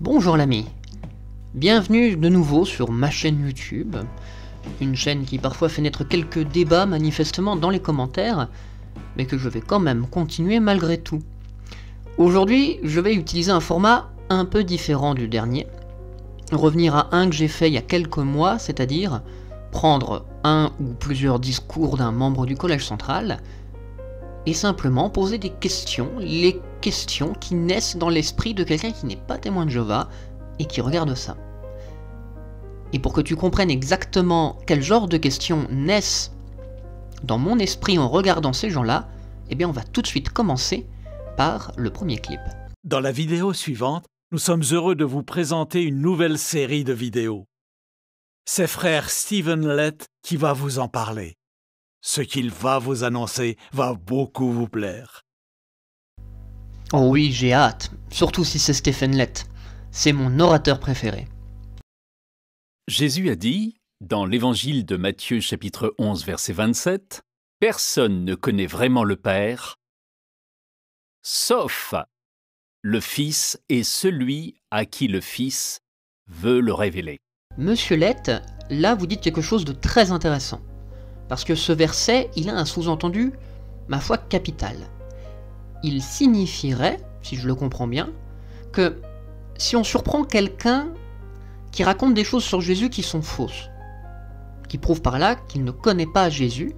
Bonjour l'ami, bienvenue de nouveau sur ma chaîne YouTube, une chaîne qui parfois fait naître quelques débats manifestement dans les commentaires, mais que je vais quand même continuer malgré tout. Aujourd'hui, je vais utiliser un format un peu différent du dernier, revenir à un que j'ai fait il y a quelques mois, c'est-à-dire prendre un ou plusieurs discours d'un membre du Collège central, et simplement poser des questions, les questions qui naissent dans l'esprit de quelqu'un qui n'est pas témoin de Jéhovah et qui regarde ça. Et pour que tu comprennes exactement quel genre de questions naissent dans mon esprit en regardant ces gens-là, eh bien on va tout de suite commencer par le premier clip. Dans la vidéo suivante, nous sommes heureux de vous présenter une nouvelle série de vidéos. C'est frère Stephen Lett qui va vous en parler. Ce qu'il va vous annoncer va beaucoup vous plaire. Oh oui, j'ai hâte, surtout si c'est Stephen Lett. C'est mon orateur préféré. Jésus a dit, dans l'évangile de Matthieu chapitre 11 verset 27, « Personne ne connaît vraiment le Père, sauf le Fils et celui à qui le Fils veut le révéler. » Monsieur Lett, là vous dites quelque chose de très intéressant. Parce que ce verset, il a un sous-entendu, ma foi, capital. Il signifierait, si je le comprends bien, que si on surprend quelqu'un qui raconte des choses sur Jésus qui sont fausses, qui prouvent par là qu'il ne connaît pas Jésus,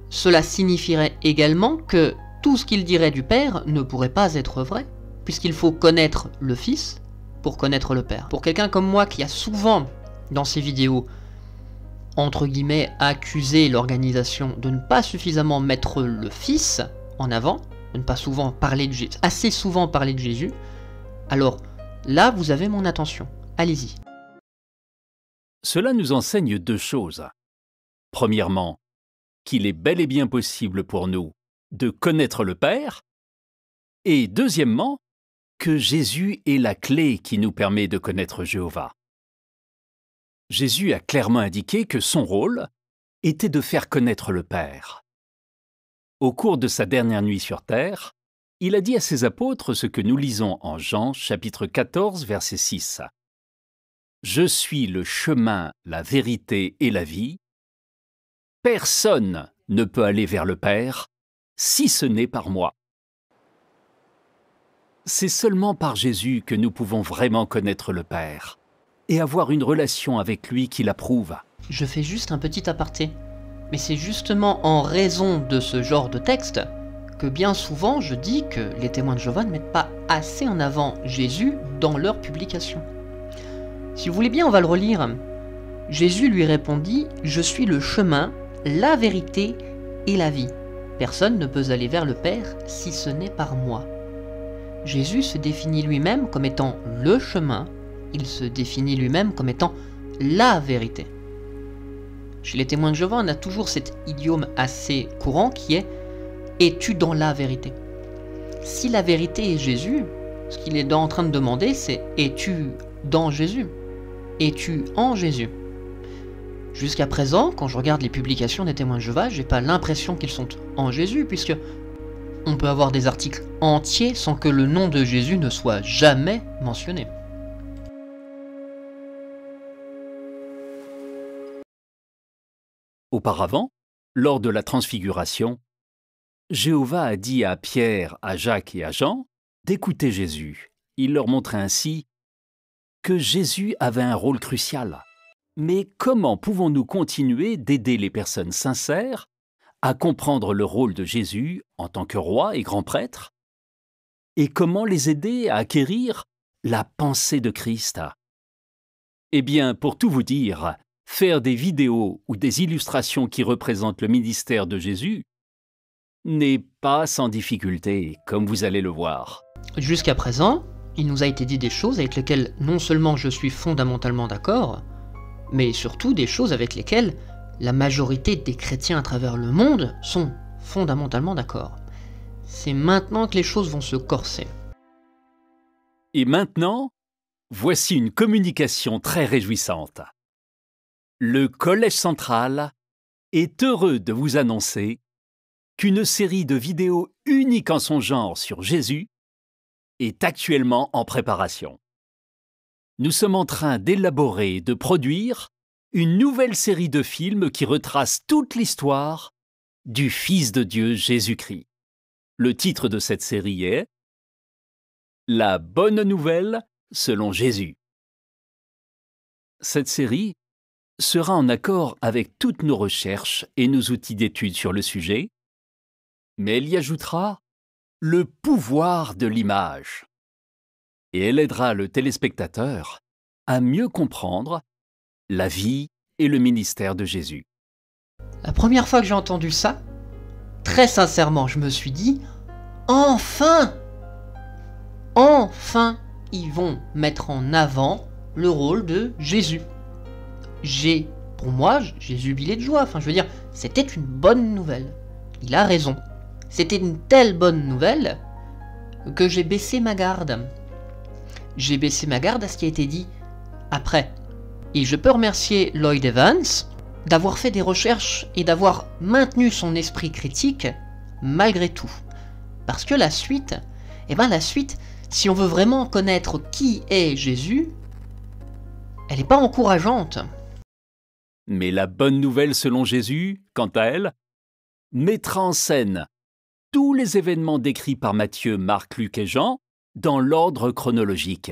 cela signifierait également que tout ce qu'il dirait du Père ne pourrait pas être vrai, puisqu'il faut connaître le Fils pour connaître le Père. Pour quelqu'un comme moi qui a souvent, dans ses vidéos, entre guillemets, accusé l'organisation de ne pas suffisamment mettre le Fils en avant, de ne pas souvent parler de Jésus, assez souvent parler de Jésus, alors là vous avez mon attention. Allez-y. Cela nous enseigne deux choses. Premièrement, qu'il est bel et bien possible pour nous de connaître le Père, et deuxièmement, que Jésus est la clé qui nous permet de connaître Jéhovah. Jésus a clairement indiqué que son rôle était de faire connaître le Père. Au cours de sa dernière nuit sur terre, il a dit à ses apôtres ce que nous lisons en Jean chapitre 14 verset 6. « Je suis le chemin, la vérité et la vie. Personne ne peut aller vers le Père si ce n'est par moi. » C'est seulement par Jésus que nous pouvons vraiment connaître le Père et avoir une relation avec lui qui l'approuve. Je fais juste un petit aparté. Mais c'est justement en raison de ce genre de texte que bien souvent je dis que les témoins de Jéhovah ne mettent pas assez en avant Jésus dans leurs publications. Si vous voulez bien, on va le relire. Jésus lui répondit « Je suis le chemin, la vérité et la vie. Personne ne peut aller vers le Père si ce n'est par moi. » Jésus se définit lui-même comme étant le chemin, il se définit lui-même comme étant la vérité. Chez les témoins de Jéhovah, on a toujours cet idiome assez courant qui est « es-tu dans la vérité ?» Si la vérité est Jésus, ce qu'il est en train de demander, c'est « es-tu dans Jésus ?» Es-tu en Jésus? Jusqu'à présent, quand je regarde les publications des témoins de Jéhovah, j'ai pas l'impression qu'ils sont en Jésus, puisque on peut avoir des articles entiers sans que le nom de Jésus ne soit jamais mentionné. Auparavant, lors de la transfiguration, Jéhovah a dit à Pierre, à Jacques et à Jean d'écouter Jésus. Il leur montrait ainsi que Jésus avait un rôle crucial. Mais comment pouvons-nous continuer d'aider les personnes sincères à comprendre le rôle de Jésus en tant que roi et grand prêtre? Et comment les aider à acquérir la pensée de Christ? Eh bien, pour tout vous dire, faire des vidéos ou des illustrations qui représentent le ministère de Jésus n'est pas sans difficulté, comme vous allez le voir. Jusqu'à présent, il nous a été dit des choses avec lesquelles non seulement je suis fondamentalement d'accord, mais surtout des choses avec lesquelles la majorité des chrétiens à travers le monde sont fondamentalement d'accord. C'est maintenant que les choses vont se corser. Et maintenant, voici une communication très réjouissante. Le Collège central est heureux de vous annoncer qu'une série de vidéos uniques en son genre sur Jésus est actuellement en préparation. nous sommes en train d'élaborer et de produire une nouvelle série de films qui retrace toute l'histoire du Fils de Dieu Jésus-Christ. Le titre de cette série est « La bonne nouvelle selon Jésus ». Cette série sera en accord avec toutes nos recherches et nos outils d'étude sur le sujet, mais elle y ajoutera le pouvoir de l'image. Et elle aidera le téléspectateur à mieux comprendre la vie et le ministère de Jésus. La première fois que j'ai entendu ça, très sincèrement, je me suis dit « Enfin ! Enfin, ils vont mettre en avant le rôle de Jésus. » Pour moi, j'ai jubilé de joie. Enfin, je veux dire, c'était une bonne nouvelle. Il a raison. C'était une telle bonne nouvelle que j'ai baissé ma garde. J'ai baissé ma garde à ce qui a été dit après. Et je peux remercier Lloyd Evans d'avoir fait des recherches et d'avoir maintenu son esprit critique malgré tout. Parce que la suite, si on veut vraiment connaître qui est Jésus, elle n'est pas encourageante. Mais la bonne nouvelle selon Jésus, quant à elle, mettra en scène tous les événements décrits par Matthieu, Marc, Luc et Jean dans l'ordre chronologique.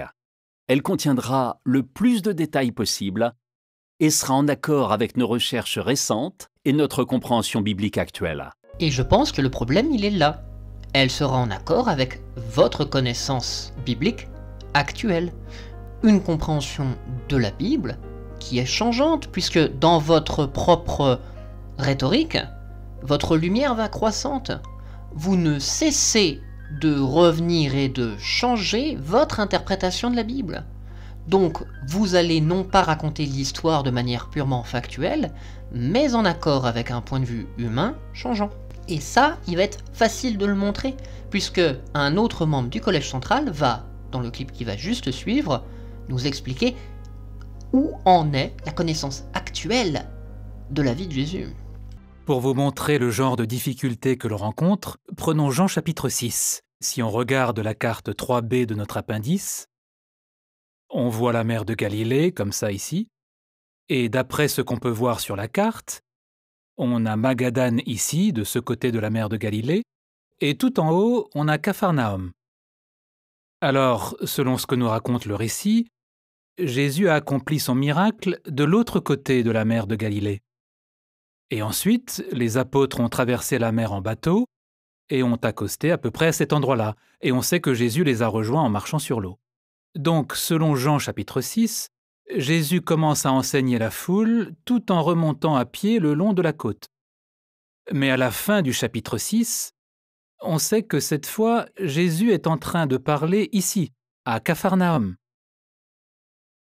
Elle contiendra le plus de détails possible et sera en accord avec nos recherches récentes et notre compréhension biblique actuelle. Et je pense que le problème, il est là. Elle sera en accord avec votre connaissance biblique actuelle. Une compréhension de la Bible qui est changeante, puisque dans votre propre rhétorique, votre lumière va croissante. Vous ne cessez de revenir et de changer votre interprétation de la Bible. Donc, vous allez non pas raconter l'histoire de manière purement factuelle, mais en accord avec un point de vue humain changeant. Et ça, il va être facile de le montrer, puisque un autre membre du Collège Central va, dans le clip qui va juste suivre, nous expliquer où en est la connaissance actuelle de la vie de Jésus. Pour vous montrer le genre de difficultés que l'on rencontre, prenons Jean chapitre 6. Si on regarde la carte 3B de notre appendice, on voit la mer de Galilée, comme ça ici, et d'après ce qu'on peut voir sur la carte, on a Magadan ici, de ce côté de la mer de Galilée, et tout en haut, on a Capharnaüm. Alors, selon ce que nous raconte le récit, Jésus a accompli son miracle de l'autre côté de la mer de Galilée. Et ensuite, les apôtres ont traversé la mer en bateau et ont accosté à peu près à cet endroit-là, et on sait que Jésus les a rejoints en marchant sur l'eau. Donc, selon Jean chapitre 6, Jésus commence à enseigner la foule tout en remontant à pied le long de la côte. Mais à la fin du chapitre 6, on sait que cette fois, Jésus est en train de parler ici, à Capharnaüm.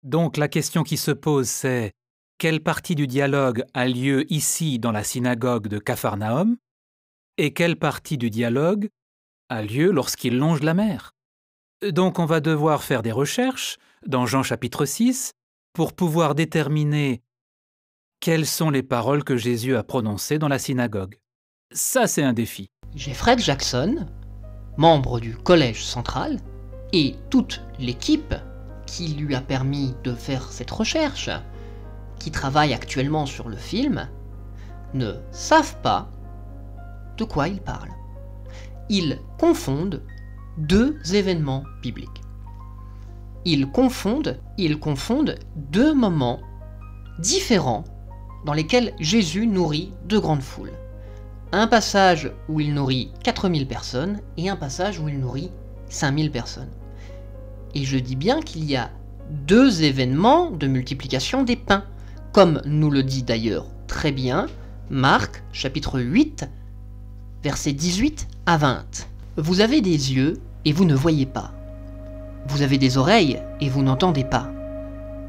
Donc la question qui se pose, c'est quelle partie du dialogue a lieu ici dans la synagogue de Capharnaüm et quelle partie du dialogue a lieu lorsqu'il longe la mer? Donc on va devoir faire des recherches dans Jean chapitre 6 pour pouvoir déterminer quelles sont les paroles que Jésus a prononcées dans la synagogue. Ça, c'est un défi. J'ai Fred Jackson, membre du Collège Central, et toute l'équipe qui lui a permis de faire cette recherche, qui travaille actuellement sur le film, ne savent pas de quoi ils parlent. Ils confondent deux événements bibliques. Ils confondent deux moments différents dans lesquels Jésus nourrit de grandes foules. Un passage où il nourrit 4000 personnes et un passage où il nourrit 5000 personnes. Et je dis bien qu'il y a deux événements de multiplication des pains, comme nous le dit d'ailleurs très bien Marc, chapitre 8, versets 18 à 20. Vous avez des yeux et vous ne voyez pas. Vous avez des oreilles et vous n'entendez pas.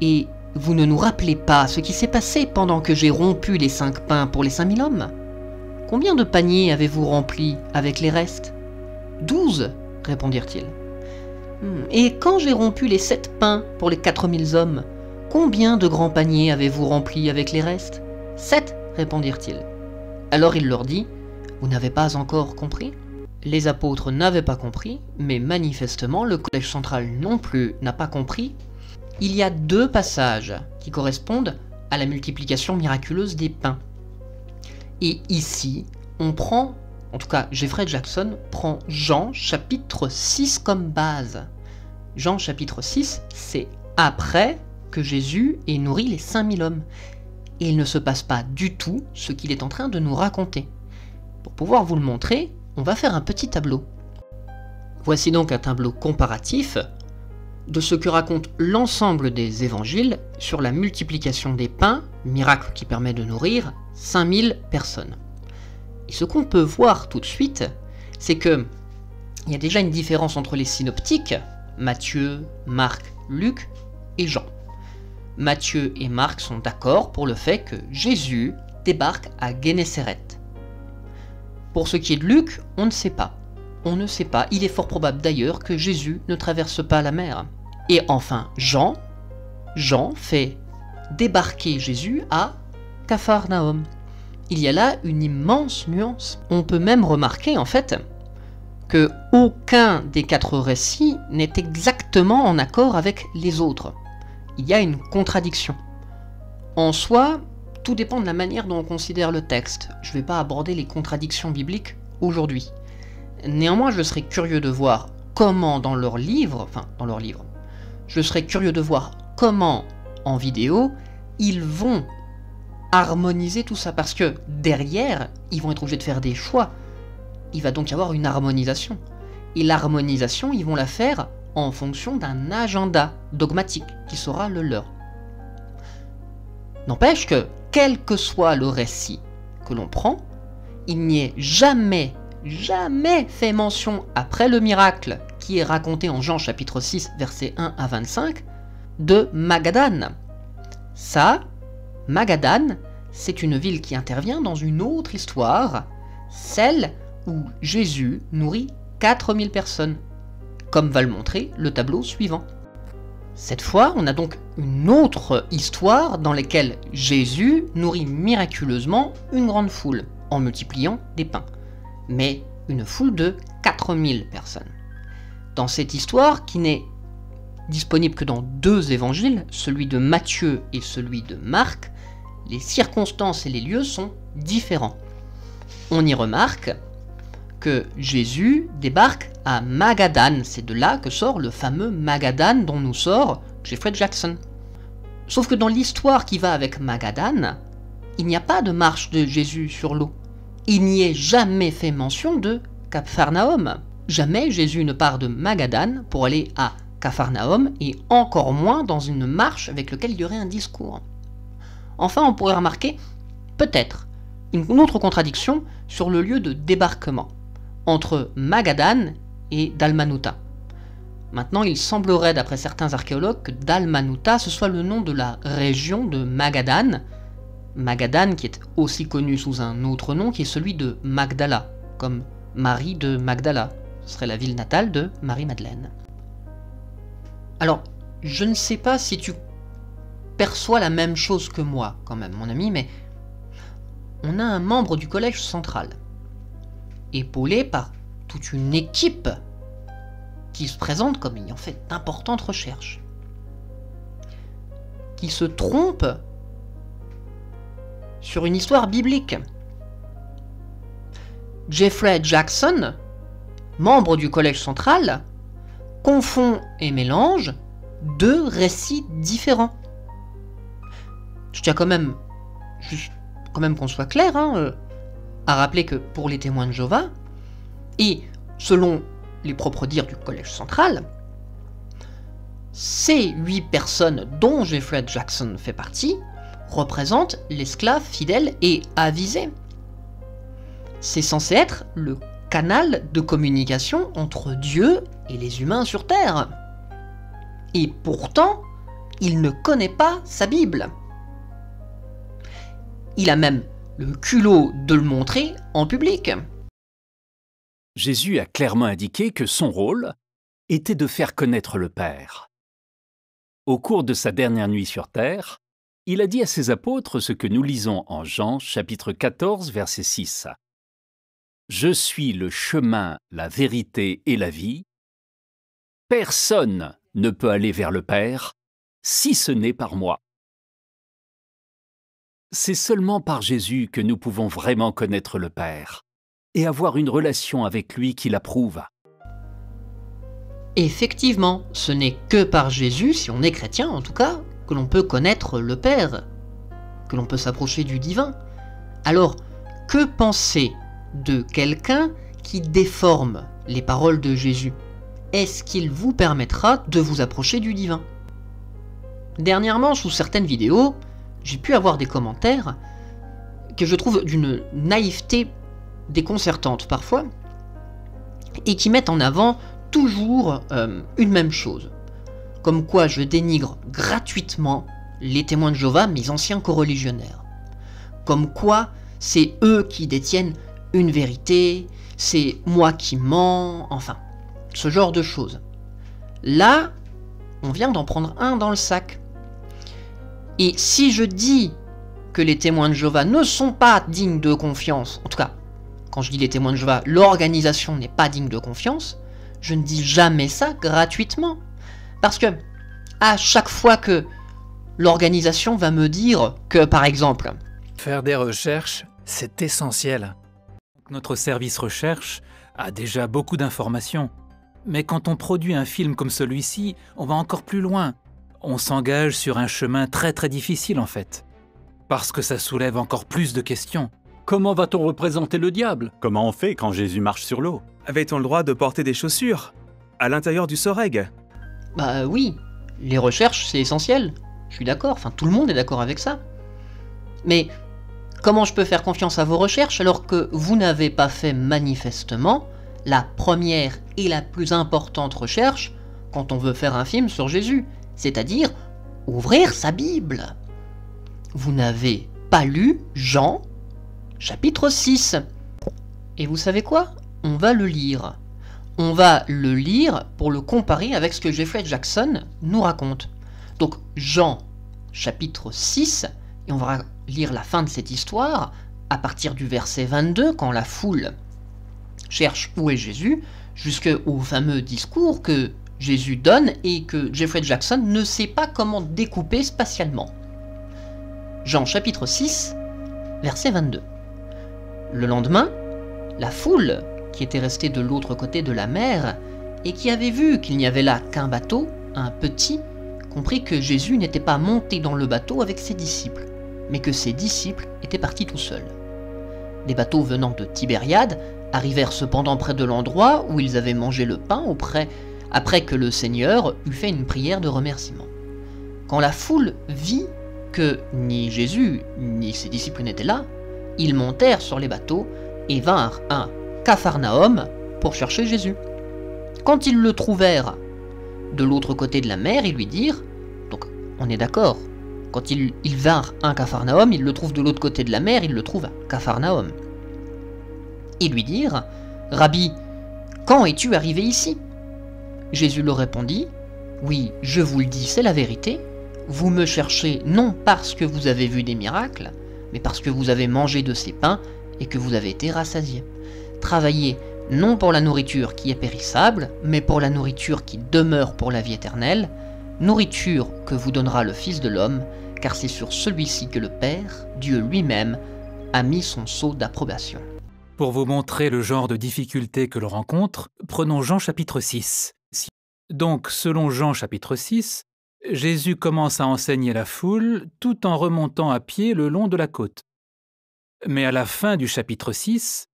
Et vous ne nous rappelez pas ce qui s'est passé pendant que j'ai rompu les 5 pains pour les 5000 hommes? Combien de paniers avez-vous remplis avec les restes? 12, répondirent-ils. Et quand j'ai rompu les 7 pains pour les 4000 hommes, combien de grands paniers avez-vous remplis avec les restes? 7, répondirent-ils. Alors il leur dit, vous n'avez pas encore compris? Les apôtres n'avaient pas compris, mais manifestement le Collège Central non plus n'a pas compris, il y a deux passages qui correspondent à la multiplication miraculeuse des pains. Et ici, on prend, en tout cas Jeffrey Jackson prend Jean chapitre 6 comme base. Jean chapitre 6, c'est après que Jésus ait nourri les 5000 hommes. Et il ne se passe pas du tout ce qu'il est en train de nous raconter. Pour pouvoir vous le montrer, on va faire un petit tableau. Voici donc un tableau comparatif de ce que raconte l'ensemble des évangiles sur la multiplication des pains, miracle qui permet de nourrir 5000 personnes. Et ce qu'on peut voir tout de suite, c'est que il y a déjà une différence entre les synoptiques, Matthieu, Marc, Luc et Jean. Matthieu et Marc sont d'accord pour le fait que Jésus débarque à Gennésaret. Pour ce qui est de Luc, on ne sait pas. On ne sait pas, il est fort probable d'ailleurs que Jésus ne traverse pas la mer. Et enfin, Jean fait débarquer Jésus à Capharnaüm. Il y a là une immense nuance. On peut même remarquer en fait que aucun des 4 récits n'est exactement en accord avec les autres. Il y a une contradiction. En soi, tout dépend de la manière dont on considère le texte. Je ne vais pas aborder les contradictions bibliques aujourd'hui. Néanmoins, je serais curieux de voir comment dans leur livre, je serais curieux de voir comment, en vidéo, ils vont harmoniser tout ça, parce que derrière, ils vont être obligés de faire des choix. Il va donc y avoir une harmonisation. Et l'harmonisation, ils vont la faire en fonction d'un agenda dogmatique qui sera le leur. N'empêche que, quel que soit le récit que l'on prend, il n'y est jamais fait mention, après le miracle qui est raconté en Jean chapitre 6, versets 1 à 25, de Magadan. Ça, Magadan, c'est une ville qui intervient dans une autre histoire, celle où Jésus nourrit 4000 personnes, comme va le montrer le tableau suivant. Cette fois, on a donc une autre histoire dans laquelle Jésus nourrit miraculeusement une grande foule, en multipliant des pains, mais une foule de 4000 personnes. Dans cette histoire, qui n'est disponible que dans 2 évangiles, celui de Matthieu et celui de Marc, les circonstances et les lieux sont différents. On y remarque que Jésus débarque à Magadan, c'est de là que sort le fameux Magadan dont nous sort Jeffrey Jackson. Sauf que dans l'histoire qui va avec Magadan, il n'y a pas de marche de Jésus sur l'eau. Il n'y est jamais fait mention de Capharnaüm. Jamais Jésus ne part de Magadan pour aller à Capharnaüm, et encore moins dans une marche avec laquelle il y aurait un discours. Enfin, on pourrait remarquer, peut-être, une autre contradiction sur le lieu de débarquement, entre Magadan et Dalmanutha. Maintenant, il semblerait, d'après certains archéologues, que Dalmanutha, ce soit le nom de la région de Magadan, Magadan qui est aussi connu sous un autre nom, qui est celui de Magdala, comme Marie de Magdala. Ce serait la ville natale de Marie-Madeleine. Alors, je ne sais pas si tu perçois la même chose que moi, quand même, mon ami, mais on a un membre du collège central, épaulé par toute une équipe qui se présente comme ayant fait d'importantes recherches, qui se trompe sur une histoire biblique. Jeffrey Jackson, membre du collège central, confond et mélange 2 récits différents. Je tiens quand même qu'on soit clair, à rappeler que pour les témoins de Jéhovah, et selon les propres dires du collège central, ces 8 personnes dont Jeffrey Jackson fait partie représentent l'esclave fidèle et avisé. C'est censé être le canal de communication entre Dieu et les humains sur Terre. Et pourtant, il ne connaît pas sa Bible. Il a même le culot de le montrer en public. Jésus a clairement indiqué que son rôle était de faire connaître le Père. Au cours de sa dernière nuit sur terre, il a dit à ses apôtres ce que nous lisons en Jean chapitre 14 verset 6. « Je suis le chemin, la vérité et la vie. Personne ne peut aller vers le Père si ce n'est par moi. C'est seulement par Jésus que nous pouvons vraiment connaître le Père et avoir une relation avec lui qui l'approuve. Effectivement, ce n'est que par Jésus, si on est chrétien en tout cas, que l'on peut connaître le Père, que l'on peut s'approcher du divin. Alors, que penser de quelqu'un qui déforme les paroles de Jésus? Est-ce qu'il vous permettra de vous approcher du divin? Dernièrement, sous certaines vidéos, j'ai pu avoir des commentaires que je trouve d'une naïveté déconcertante parfois, et qui mettent en avant toujours une même chose. Comme quoi je dénigre gratuitement les témoins de Jéhovah, mes anciens coreligionnaires. Comme quoi c'est eux qui détiennent une vérité, c'est moi qui mens, enfin, ce genre de choses. Là, on vient d'en prendre un dans le sac. Et si je dis que les témoins de Jéhovah ne sont pas dignes de confiance, en tout cas, quand je dis les témoins de Jéhovah, l'organisation n'est pas digne de confiance, je ne dis jamais ça gratuitement. Parce que, à chaque fois que l'organisation va me dire que, par exemple, Faire des recherches, c'est essentiel. Notre service recherche a déjà beaucoup d'informations. Mais quand on produit un film comme celui-ci, on va encore plus loin. On s'engage sur un chemin très très difficile en fait. Parce que ça soulève encore plus de questions. Comment va-t-on représenter le diable? Comment on fait quand Jésus marche sur l'eau? Avait-on le droit de porter des chaussures à l'intérieur du soreg? bah oui, les recherches c'est essentiel, je suis d'accord, enfin tout le monde est d'accord avec ça. Mais comment je peux faire confiance à vos recherches alors que vous n'avez pas fait manifestement la première et la plus importante recherche quand on veut faire un film sur Jésus, c'est-à-dire ouvrir sa Bible? Vous n'avez pas lu Jean, chapitre 6. Et vous savez quoi? On va le lire. On va le lire pour le comparer avec ce que Jeffrey Jackson nous raconte. Donc Jean, chapitre 6, et on va lire la fin de cette histoire à partir du verset 22, quand la foule cherche où est Jésus, jusqu'au fameux discours que Jésus donne et que Jeffrey Jackson ne sait pas comment découper spatialement. Jean chapitre 6, verset 22. Le lendemain, la foule, qui était restée de l'autre côté de la mer, et qui avait vu qu'il n'y avait là qu'un bateau, un petit, comprit que Jésus n'était pas monté dans le bateau avec ses disciples, mais que ses disciples étaient partis tout seuls. Les bateaux venant de Tibériade arrivèrent cependant près de l'endroit où ils avaient mangé le pain après que le Seigneur eut fait une prière de remerciement. Quand la foule vit que ni Jésus ni ses disciples n'étaient là, ils montèrent sur les bateaux et vinrent à Capharnaüm pour chercher Jésus. Quand ils le trouvèrent de l'autre côté de la mer, ils lui dirent, donc on est d'accord, quand ils vinrent à Capharnaüm, ils le trouvent de l'autre côté de la mer, ils le trouvent à Capharnaüm. Ils lui dirent, Rabbi, quand es-tu arrivé ici? Jésus leur répondit, oui, je vous le dis, c'est la vérité, vous me cherchez non parce que vous avez vu des miracles, mais parce que vous avez mangé de ces pains et que vous avez été rassasiés. Travaillez non pour la nourriture qui est périssable, mais pour la nourriture qui demeure pour la vie éternelle, nourriture que vous donnera le Fils de l'homme, car c'est sur celui-ci que le Père, Dieu lui-même, a mis son sceau d'approbation. Pour vous montrer le genre de difficultés que l'on rencontre, prenons Jean chapitre 6. Donc, selon Jean chapitre 6, Jésus commence à enseigner la foule tout en remontant à pied le long de la côte. Mais à la fin du chapitre 6,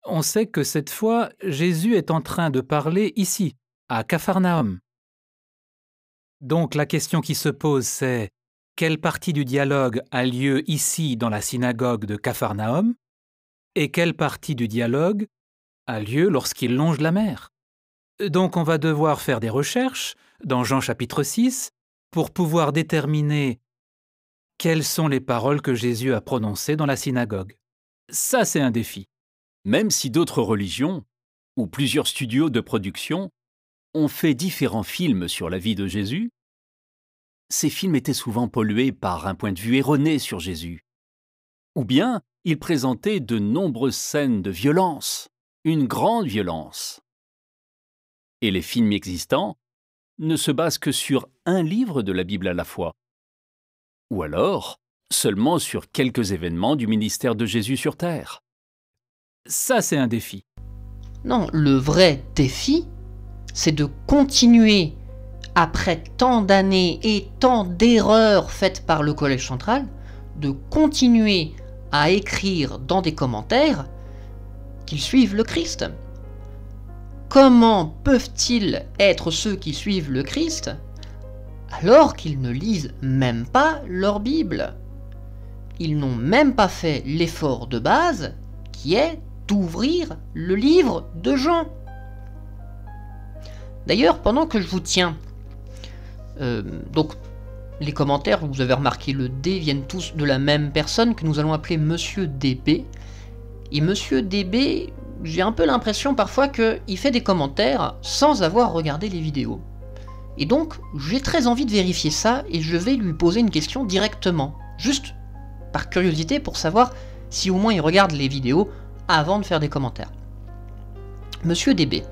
on sait que cette fois, Jésus est en train de parler ici, à Capharnaüm. Donc la question qui se pose, c'est quelle partie du dialogue a lieu ici dans la synagogue de Capharnaüm et quelle partie du dialogue a lieu lorsqu'il longe la mer? Donc on va devoir faire des recherches dans Jean chapitre 6 pour pouvoir déterminer quelles sont les paroles que Jésus a prononcées dans la synagogue. Ça, c'est un défi. Même si d'autres religions, ou plusieurs studios de production, ont fait différents films sur la vie de Jésus, ces films étaient souvent pollués par un point de vue erroné sur Jésus. Ou bien, ils présentaient de nombreuses scènes de violence, une grande violence. Et les films existants ne se base que sur un livre de la Bible à la fois. Ou alors, seulement sur quelques événements du ministère de Jésus sur Terre. Ça, c'est un défi. Non, le vrai défi, c'est de continuer, après tant d'années et tant d'erreurs faites par le Collège central, de continuer à écrire dans des commentaires qu'ils suivent le Christ. Comment peuvent-ils être ceux qui suivent le Christ alors qu'ils ne lisent même pas leur Bible? Ils n'ont même pas fait l'effort de base qui est d'ouvrir le livre de Jean. D'ailleurs, pendant que je vous tiens, donc les commentaires, vous avez remarqué le D, viennent tous de la même personne que nous allons appeler Monsieur DB. Et Monsieur DB, j'ai un peu l'impression parfois qu'il fait des commentaires sans avoir regardé les vidéos. Et donc, j'ai très envie de vérifier ça et je vais lui poser une question directement, juste par curiosité pour savoir si au moins il regarde les vidéos avant de faire des commentaires. Monsieur DB,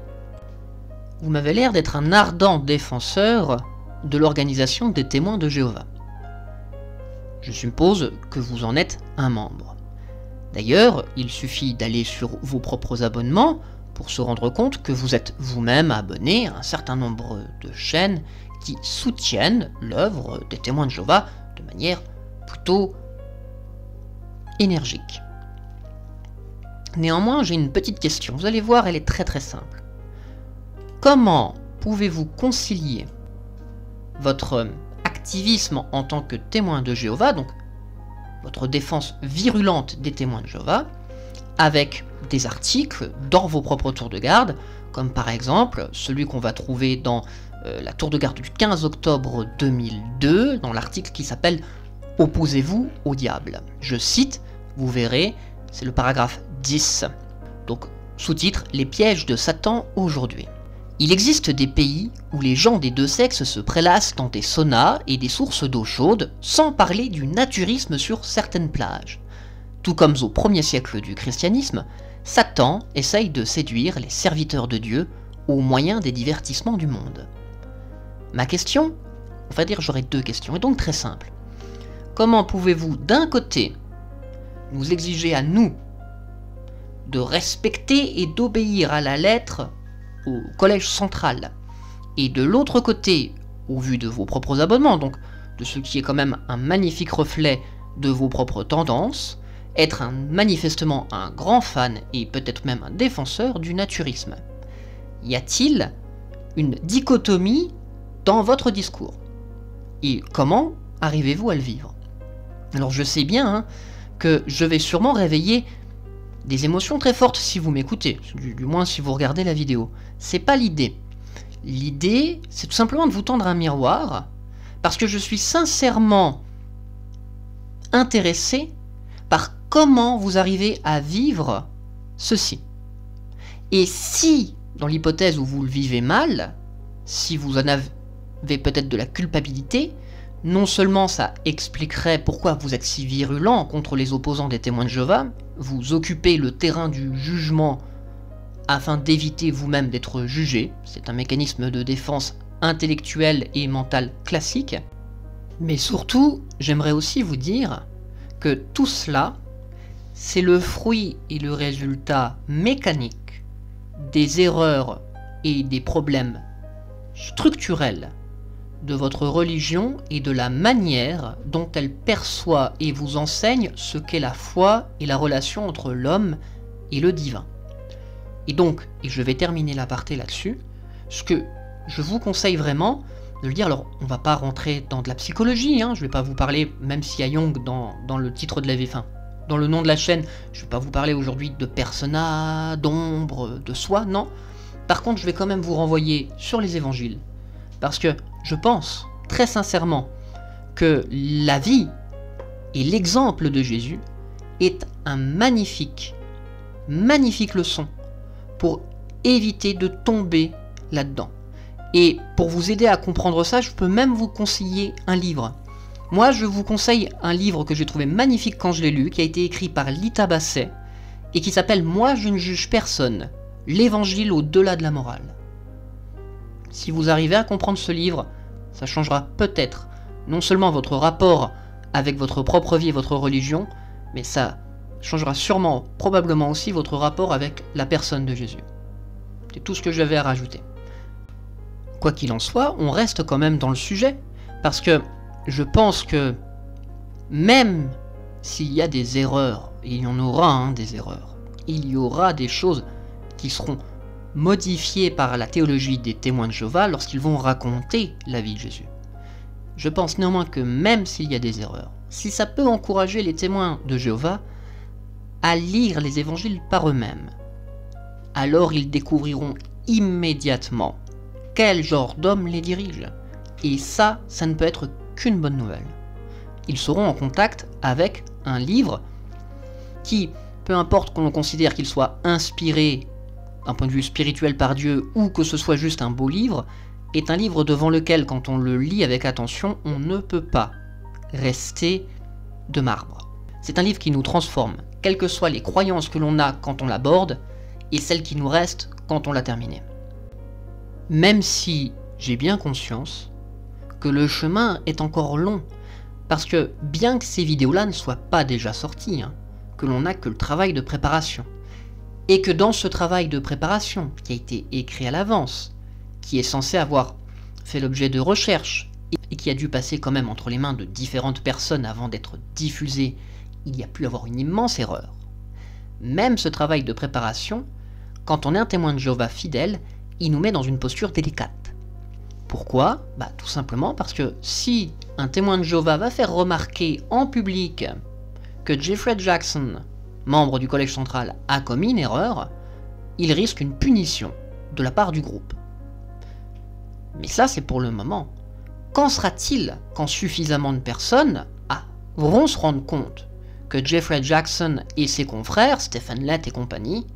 vous m'avez l'air d'être un ardent défenseur de l'organisation des témoins de Jéhovah. Je suppose que vous en êtes un membre. D'ailleurs, il suffit d'aller sur vos propres abonnements pour se rendre compte que vous êtes vous-même abonné à un certain nombre de chaînes qui soutiennent l'œuvre des témoins de Jéhovah de manière plutôt énergique. Néanmoins, j'ai une petite question. Vous allez voir, elle est très très simple. Comment pouvez-vous concilier votre activisme en tant que témoin de Jéhovah, donc votre défense virulente des témoins de Jéhovah, avec des articles dans vos propres tours de garde, comme par exemple celui qu'on va trouver dans la tour de garde du 15 octobre 2002, dans l'article qui s'appelle « Opposez-vous au diable ». Je cite, vous verrez, c'est le paragraphe 10. Donc, sous-titre « Les pièges de Satan aujourd'hui ». Il existe des pays où les gens des deux sexes se prélassent dans des saunas et des sources d'eau chaude, sans parler du naturisme sur certaines plages. Tout comme au 1er siècle du christianisme, Satan essaye de séduire les serviteurs de Dieu au moyen des divertissements du monde. Ma question, on va dire j'aurai deux questions, est donc très simple. Comment pouvez-vous d'un côté nous exiger à nous de respecter et d'obéir à la lettre au Collège central, et de l'autre côté, au vu de vos propres abonnements, donc de ce qui est quand même un magnifique reflet de vos propres tendances, être manifestement un grand fan et peut-être même un défenseur du naturisme? Y a-t-il une dichotomie dans votre discours? Et comment arrivez-vous à le vivre? Alors je sais bien que je vais sûrement réveiller des émotions très fortes si vous m'écoutez, du moins si vous regardez la vidéo. C'est pas l'idée. L'idée, c'est tout simplement de vous tendre un miroir, parce que je suis sincèrement intéressé par comment vous arrivez à vivre ceci. Et si, dans l'hypothèse où vous le vivez mal, si vous en avez peut-être de la culpabilité, non seulement ça expliquerait pourquoi vous êtes si virulent contre les opposants des témoins de Jéhovah, vous occupez le terrain du jugement afin d'éviter vous-même d'être jugé, c'est un mécanisme de défense intellectuelle et mentale classique, mais surtout, j'aimerais aussi vous dire que tout cela, c'est le fruit et le résultat mécanique des erreurs et des problèmes structurels de votre religion et de la manière dont elle perçoit et vous enseigne ce qu'est la foi et la relation entre l'homme et le divin. Et donc, et je vais terminer l'aparté là-dessus, ce que je vous conseille vraiment de le dire, alors on va pas rentrer dans de la psychologie, je vais pas vous parler, même s'il y a Jung dans le titre de la V1, dans le nom de la chaîne, je vais pas vous parler aujourd'hui de persona, d'ombre, de soi, non. Par contre, je vais quand même vous renvoyer sur les évangiles, parce que je pense, très sincèrement, que la vie et l'exemple de Jésus est un magnifique leçon pour éviter de tomber là-dedans. Et pour vous aider à comprendre ça, je peux même vous conseiller un livre. Moi, je vous conseille un livre que j'ai trouvé magnifique quand je l'ai lu, qui a été écrit par Lita Basset, et qui s'appelle « Moi, je ne juge personne, l'évangile au-delà de la morale ». Si vous arrivez à comprendre ce livre, ça changera peut-être non seulement votre rapport avec votre propre vie et votre religion, mais ça changera sûrement, probablement aussi votre rapport avec la personne de Jésus. C'est tout ce que j'avais à rajouter. Quoi qu'il en soit, on reste quand même dans le sujet, parce que je pense que même s'il y a des erreurs, et il y en aura des erreurs, il y aura des choses qui seront modifiées par la théologie des témoins de Jéhovah lorsqu'ils vont raconter la vie de Jésus. Je pense néanmoins que même s'il y a des erreurs, si ça peut encourager les témoins de Jéhovah à lire les évangiles par eux-mêmes, alors ils découvriront immédiatement quel genre d'homme les dirige. Et ça ne peut être qu'une bonne nouvelle. Ils seront en contact avec un livre qui, peu importe qu'on considère qu'il soit inspiré d'un point de vue spirituel par Dieu ou que ce soit juste un beau livre, est un livre devant lequel, quand on le lit avec attention, on ne peut pas rester de marbre. C'est un livre qui nous transforme, quelles que soient les croyances que l'on a quand on l'aborde, et celles qui nous restent quand on l'a terminé. Même si j'ai bien conscience que le chemin est encore long, parce que bien que ces vidéos-là ne soient pas déjà sorties, que l'on n'a que le travail de préparation, et que dans ce travail de préparation, qui a été écrit à l'avance, qui est censé avoir fait l'objet de recherches, et qui a dû passer quand même entre les mains de différentes personnes avant d'être diffusé, il y a pu avoir une immense erreur. Même ce travail de préparation, quand on est un témoin de Jéhovah fidèle, il nous met dans une posture délicate. Pourquoi ? Tout simplement parce que si un témoin de Jéhovah va faire remarquer en public que Jeffrey Jackson, membre du Collège Central, a commis une erreur, il risque une punition de la part du groupe. Mais ça, c'est pour le moment. Qu'en sera-t-il quand suffisamment de personnes vont se rendre compte que Jeffrey Jackson et ses confrères, Stephen Lett et compagnie,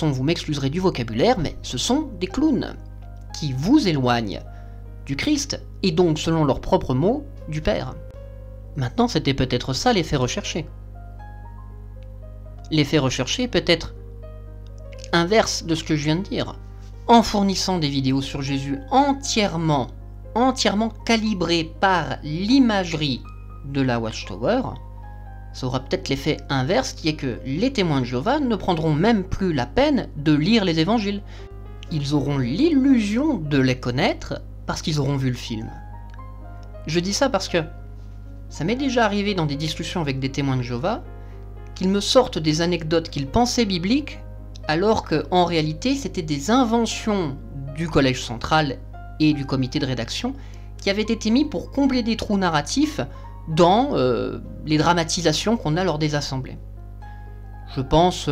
vous m'excuserez du vocabulaire, mais ce sont des clowns qui vous éloignent du Christ, et donc, selon leurs propres mots, du Père. Maintenant, c'était peut-être ça l'effet recherché. L'effet recherché peut être inverse de ce que je viens de dire. En fournissant des vidéos sur Jésus entièrement calibrées par l'imagerie de la Watchtower, ça aura peut-être l'effet inverse qui est que les témoins de Jéhovah ne prendront même plus la peine de lire les évangiles. Ils auront l'illusion de les connaître parce qu'ils auront vu le film. Je dis ça parce que ça m'est déjà arrivé dans des discussions avec des témoins de Jéhovah qu'ils me sortent des anecdotes qu'ils pensaient bibliques alors qu'en réalité c'était des inventions du Collège Central et du comité de rédaction qui avaient été mis pour combler des trous narratifs dans les dramatisations qu'on a lors des assemblées. Je pense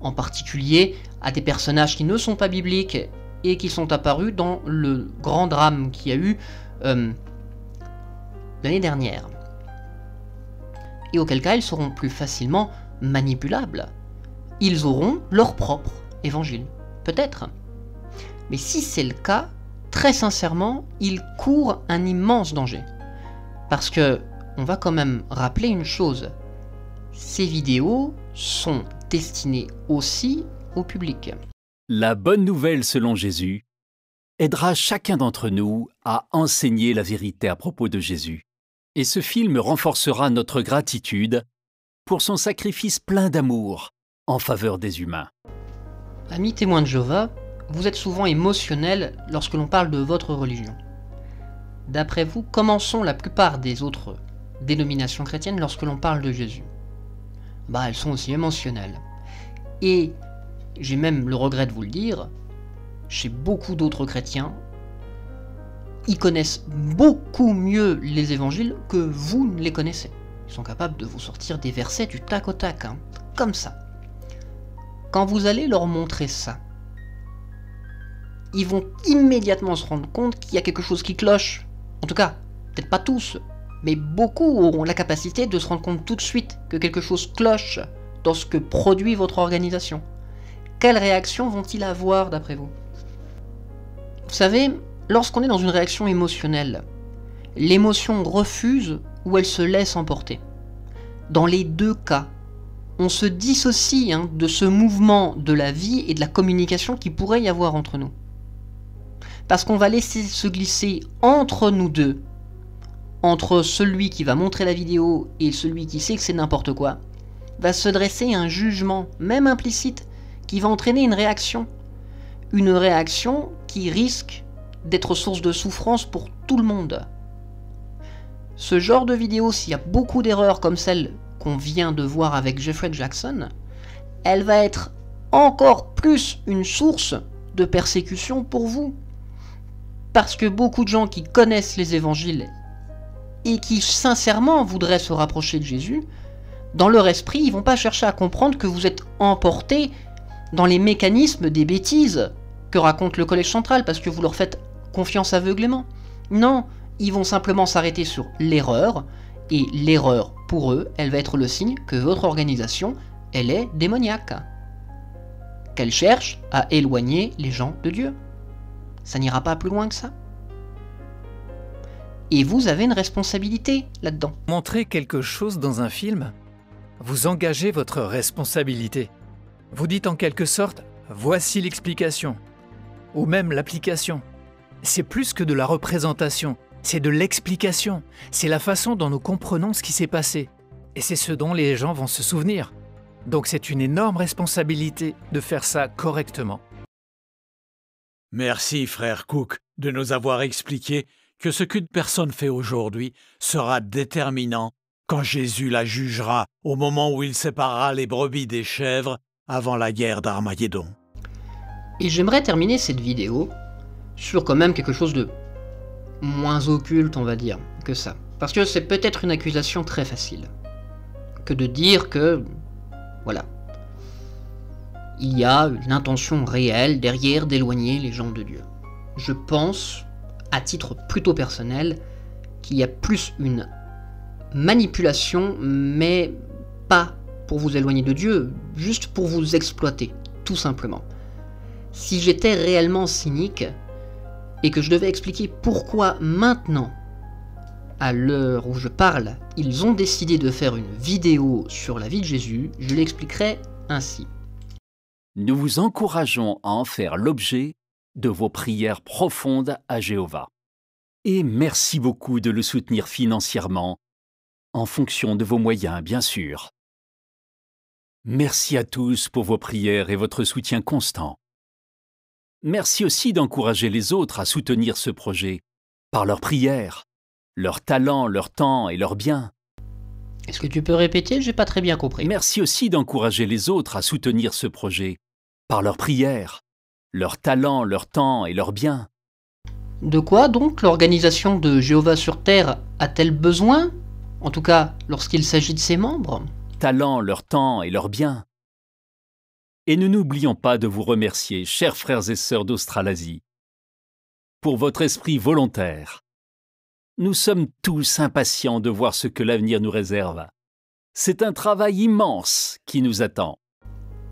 en particulier à des personnages qui ne sont pas bibliques et qui sont apparus dans le grand drame qu'il y a eu l'année dernière. Et auquel cas ils seront plus facilement manipulables. Ils auront leur propre évangile, peut-être. Mais si c'est le cas, très sincèrement, ils courent un immense danger. Parce que on va quand même rappeler une chose, ces vidéos sont destinées aussi au public. La bonne nouvelle selon Jésus aidera chacun d'entre nous à enseigner la vérité à propos de Jésus. Et ce film renforcera notre gratitude pour son sacrifice plein d'amour en faveur des humains. Amis témoins de Jéhovah, vous êtes souvent émotionnels lorsque l'on parle de votre religion. D'après vous, comment sont la plupart des autres dénominations chrétiennes lorsque l'on parle de Jésus ? Elles sont aussi émotionnelles. Et j'ai même le regret de vous le dire, chez beaucoup d'autres chrétiens, ils connaissent beaucoup mieux les évangiles que vous ne les connaissez. Ils sont capables de vous sortir des versets du tac au tac, comme ça. Quand vous allez leur montrer ça, ils vont immédiatement se rendre compte qu'il y a quelque chose qui cloche. En tout cas, peut-être pas tous, mais beaucoup auront la capacité de se rendre compte tout de suite que quelque chose cloche dans ce que produit votre organisation. Quelle réaction vont-ils avoir d'après vous ? Vous savez, lorsqu'on est dans une réaction émotionnelle, l'émotion refuse ou elle se laisse emporter. Dans les deux cas, on se dissocie de ce mouvement de la vie et de la communication qui pourrait y avoir entre nous. Parce qu'on va laisser se glisser entre nous deux, entre celui qui va montrer la vidéo et celui qui sait que c'est n'importe quoi, va se dresser un jugement, même implicite, qui va entraîner une réaction. Une réaction qui risque d'être source de souffrance pour tout le monde. Ce genre de vidéo, s'il y a beaucoup d'erreurs comme celle qu'on vient de voir avec Jeffrey Jackson, elle va être encore plus une source de persécution pour vous. Parce que beaucoup de gens qui connaissent les évangiles et qui sincèrement voudraient se rapprocher de Jésus, dans leur esprit, ils vont pas chercher à comprendre que vous êtes emportés dans les mécanismes des bêtises que raconte le Collège central, parce que vous leur faites confiance aveuglément. Non, ils vont simplement s'arrêter sur l'erreur, et l'erreur, pour eux, elle va être le signe que votre organisation, elle est démoniaque. Qu'elle cherche à éloigner les gens de Dieu. Ça n'ira pas plus loin que ça. Et vous avez une responsabilité là-dedans. Montrer quelque chose dans un film, vous engagez votre responsabilité. Vous dites en quelque sorte, voici l'explication, ou même l'application. C'est plus que de la représentation, c'est de l'explication, c'est la façon dont nous comprenons ce qui s'est passé. Et c'est ce dont les gens vont se souvenir. Donc c'est une énorme responsabilité de faire ça correctement. Merci, frère Cook, de nous avoir expliqué que ce qu'une personne fait aujourd'hui sera déterminant quand Jésus la jugera au moment où il séparera les brebis des chèvres avant la guerre d'Armageddon. Et j'aimerais terminer cette vidéo sur quand même quelque chose de moins occulte, on va dire, que ça. Parce que c'est peut-être une accusation très facile que de dire que, voilà, il y a une intention réelle derrière d'éloigner les gens de Dieu. Je pense, à titre plutôt personnel, qu'il y a plus une manipulation, mais pas pour vous éloigner de Dieu, juste pour vous exploiter, tout simplement. Si j'étais réellement cynique, et que je devais expliquer pourquoi maintenant, à l'heure où je parle, ils ont décidé de faire une vidéo sur la vie de Jésus, je l'expliquerais ainsi. Nous vous encourageons à en faire l'objet de vos prières profondes à Jéhovah. Et merci beaucoup de le soutenir financièrement, en fonction de vos moyens, bien sûr. Merci à tous pour vos prières et votre soutien constant. Merci aussi d'encourager les autres à soutenir ce projet, par leurs prières, leur talent, leur temps et leurs biens. Est-ce que tu peux répéter? J'ai pas très bien compris. Merci aussi d'encourager les autres à soutenir ce projet, par leurs prières, leur talent, leur temps et leurs biens. De quoi donc l'organisation de Jéhovah sur Terre a-t-elle besoin? En tout cas, lorsqu'il s'agit de ses membres? Talent, leur temps et leurs biens. Et nous n'oublions pas de vous remercier, chers frères et sœurs d'Australasie, pour votre esprit volontaire. Nous sommes tous impatients de voir ce que l'avenir nous réserve. C'est un travail immense qui nous attend.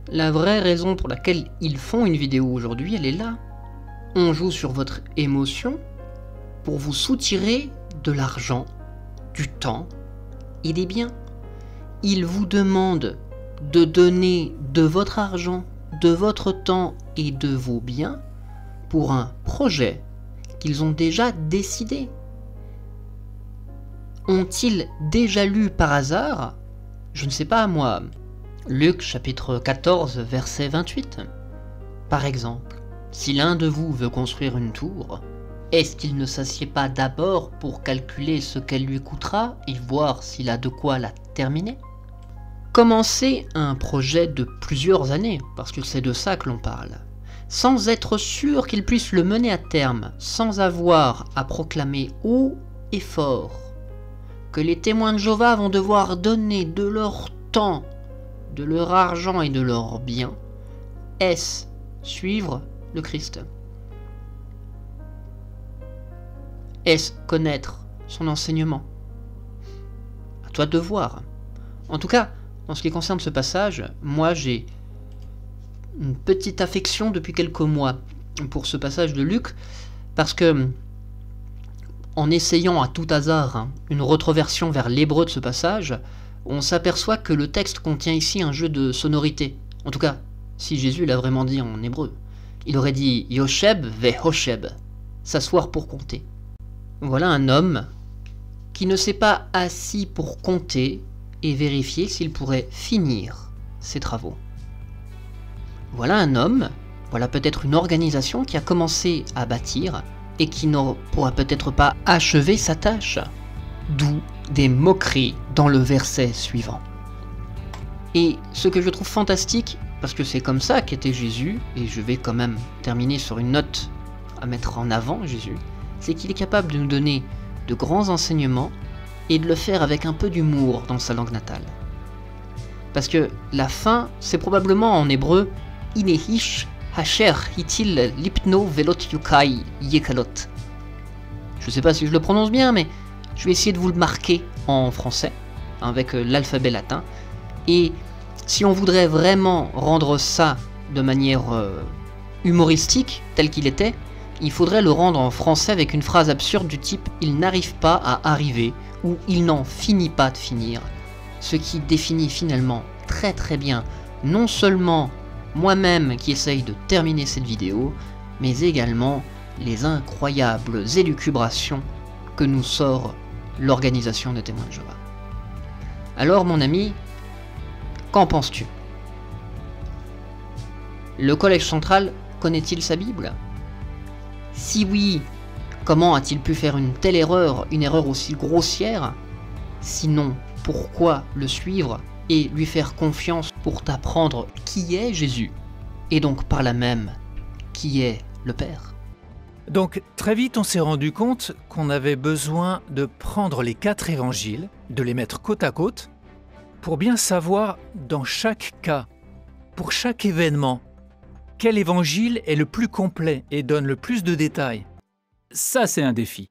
La vraie raison pour laquelle ils font une vidéo aujourd'hui, elle est là. On joue sur votre émotion pour vous soutirer de l'argent, du temps et des biens. Ils vous demandent de donner de votre argent, de votre temps et de vos biens pour un projet qu'ils ont déjà décidé. Ont-ils déjà lu par hasard, je ne sais pas moi, Luc chapitre 14 verset 28 ? Par exemple, si l'un de vous veut construire une tour, est-ce qu'il ne s'assied pas d'abord pour calculer ce qu'elle lui coûtera et voir s'il a de quoi la terminer ? Commencer un projet de plusieurs années, parce que c'est de ça que l'on parle, sans être sûr qu'il puisse le mener à terme, sans avoir à proclamer haut et fort que les témoins de Jéhovah vont devoir donner de leur temps, de leur argent et de leurs biens, est-ce suivre le Christ? Est-ce connaître son enseignement? À toi de voir. En tout cas, en ce qui concerne ce passage, moi j'ai une petite affection depuis quelques mois pour ce passage de Luc, parce que en essayant à tout hasard une retroversion vers l'hébreu de ce passage, on s'aperçoit que le texte contient ici un jeu de sonorité. En tout cas, si Jésus l'a vraiment dit en hébreu. Il aurait dit Yosheb ve Hosheb, s'asseoir pour compter. Voilà un homme qui ne s'est pas assis pour compter et vérifier s'il pourrait finir ses travaux. Voilà un homme, voilà peut-être une organisation qui a commencé à bâtir et qui ne pourra peut-être pas achever sa tâche. D'où des moqueries dans le verset suivant. Et ce que je trouve fantastique, parce que c'est comme ça qu'était Jésus, et je vais quand même terminer sur une note à mettre en avant Jésus, c'est qu'il est capable de nous donner de grands enseignements et de le faire avec un peu d'humour dans sa langue natale. Parce que la fin, c'est probablement en hébreu Inehish Hasher Hitil Lipno Velot Yukai Yekalot. Je sais pas si je le prononce bien, mais je vais essayer de vous le marquer en français, avec l'alphabet latin. Et si on voudrait vraiment rendre ça de manière humoristique, tel qu'il était, il faudrait le rendre en français avec une phrase absurde du type « il n'arrive pas à arriver » ou « il n'en finit pas de finir », ce qui définit finalement très très bien non seulement moi-même qui essaye de terminer cette vidéo, mais également les incroyables élucubrations que nous sort l'organisation des Témoins de Jéhovah. Alors mon ami, qu'en penses-tu? Le Collège central connaît-il sa Bible? Si oui, comment a-t-il pu faire une telle erreur, une erreur aussi grossière? Sinon, pourquoi le suivre et lui faire confiance pour t'apprendre qui est Jésus? Et donc par là même, qui est le Père? Donc très vite on s'est rendu compte qu'on avait besoin de prendre les 4 évangiles, de les mettre côte à côte, pour bien savoir dans chaque cas, pour chaque événement, quel évangile est le plus complet et donne le plus de détails. Ça, c'est un défi.